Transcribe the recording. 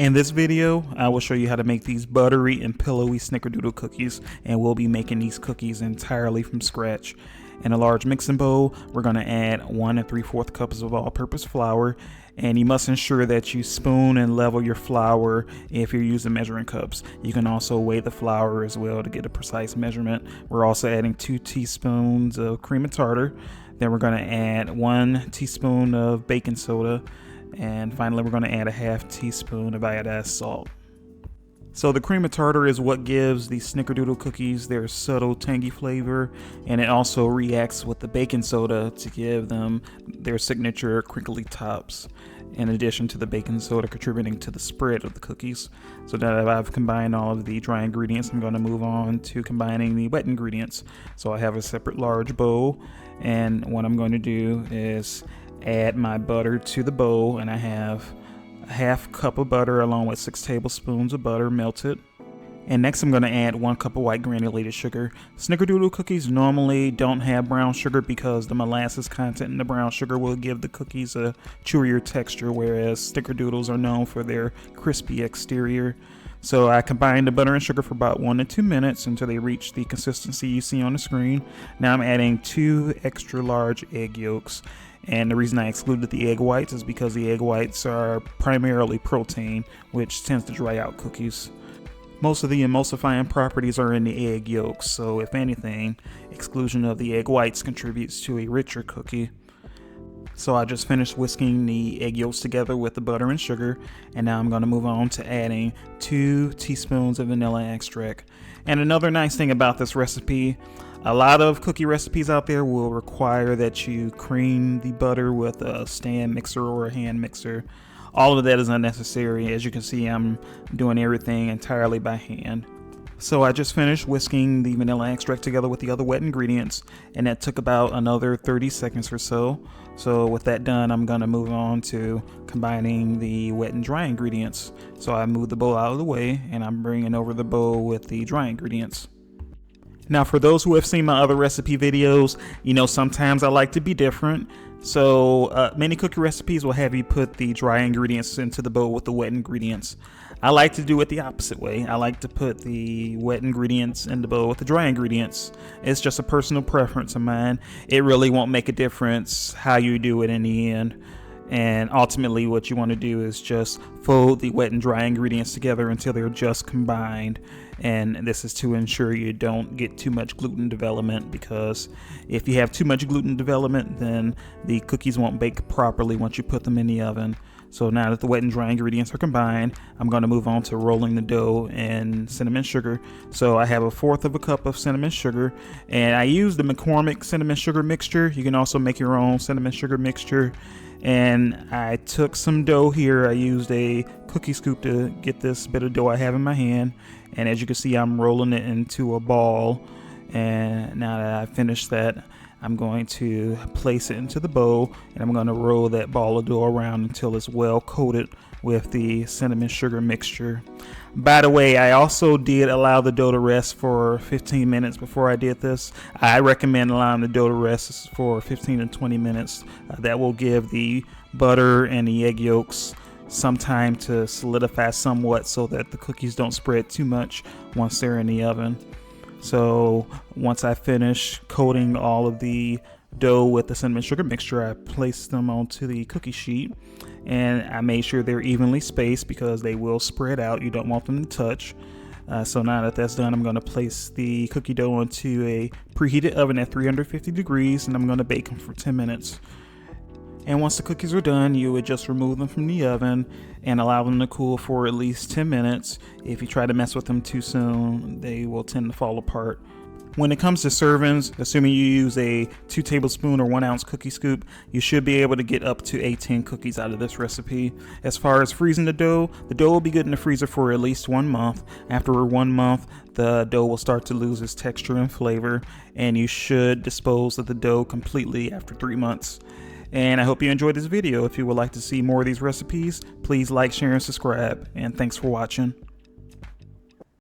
In this video, I will show you how to make these buttery and pillowy Snickerdoodle cookies, and we'll be making these cookies entirely from scratch. In a large mixing bowl, we're going to add 1 3/4 cups of all-purpose flour, and you must ensure that you spoon and level your flour if you're using measuring cups. You can also weigh the flour as well to get a precise measurement. We're also adding 2 teaspoons of cream of tartar. Then we're going to add 1 teaspoon of baking soda. And finally, we're going to add a 1/2 teaspoon of iodized salt. So the cream of tartar is what gives the Snickerdoodle cookies their subtle tangy flavor, and it also reacts with the baking soda to give them their signature crinkly tops, in addition to the baking soda contributing to the spread of the cookies. So now that I've combined all of the dry ingredients, I'm going to move on to combining the wet ingredients. So I have a separate large bowl, and what I'm going to do is add my butter to the bowl, and I have a 1/2 cup of butter along with 6 tablespoons of butter melted. And next I'm going to add 1 cup of white granulated sugar. Snickerdoodle cookies normally don't have brown sugar because the molasses content in the brown sugar will give the cookies a chewier texture, whereas Snickerdoodles are known for their crispy exterior. So I combined the butter and sugar for about 1 to 2 minutes until they reach the consistency you see on the screen. Now I'm adding 2 extra large egg yolks. And the reason I excluded the egg whites is because the egg whites are primarily protein, which tends to dry out cookies. Most of the emulsifying properties are in the egg yolks, so if anything, exclusion of the egg whites contributes to a richer cookie. So I just finished whisking the egg yolks together with the butter and sugar, and now I'm going to move on to adding 2 teaspoons of vanilla extract. And another nice thing about this recipe, a lot of cookie recipes out there will require that you cream the butter with a stand mixer or a hand mixer. All of that is unnecessary. As you can see, I'm doing everything entirely by hand. So I just finished whisking the vanilla extract together with the other wet ingredients, and that took about another 30 seconds or so. So with that done, I'm going to move on to combining the wet and dry ingredients. So I moved the bowl out of the way, and I'm bringing over the bowl with the dry ingredients. Now, for those who have seen my other recipe videos, you know sometimes I like to be different. So many cookie recipes will have you put the dry ingredients into the bowl with the wet ingredients. I like to do it the opposite way. I like to put the wet ingredients in the bowl with the dry ingredients. It's just a personal preference of mine. It really won't make a difference how you do it in the end. And ultimately what you want to do is just fold the wet and dry ingredients together until they're just combined. And this is to ensure you don't get too much gluten development, because if you have too much gluten development, then the cookies won't bake properly once you put them in the oven. So now that the wet and dry ingredients are combined, I'm going to move on to rolling the dough in cinnamon sugar. So I have 1/4 cup of cinnamon sugar, and I use the McCormick cinnamon sugar mixture. You can also make your own cinnamon sugar mixture. And I took some dough here. I used a cookie scoop to get this bit of dough I have in my hand. And as you can see, I'm rolling it into a ball. And now that I've finished that, I'm going to place it into the bowl, and I'm going to roll that ball of dough around until it's well coated with the cinnamon sugar mixture. By the way, I also did allow the dough to rest for 15 minutes before I did this. I recommend allowing the dough to rest for 15 to 20 minutes. That will give the butter and the egg yolks some time to solidify somewhat so that the cookies don't spread too much once they're in the oven. So once I finish coating all of the dough with the cinnamon sugar mixture, I placed them onto the cookie sheet, and I made sure they're evenly spaced because they will spread out. You don't want them to touch. So now that that's done, I'm going to place the cookie dough into a preheated oven at 350 degrees, and I'm going to bake them for 10 minutes. And once the cookies are done, you would just remove them from the oven and allow them to cool for at least 10 minutes. If you try to mess with them too soon, they will tend to fall apart. When it comes to servings, assuming you use a 2 tablespoon or 1 ounce cookie scoop, you should be able to get up to 18 cookies out of this recipe. As far as freezing the dough will be good in the freezer for at least 1 month. After 1 month, the dough will start to lose its texture and flavor, and you should dispose of the dough completely after 3 months. And I hope you enjoyed this video. If you would like to see more of these recipes, please like, share, and subscribe. And thanks for watching.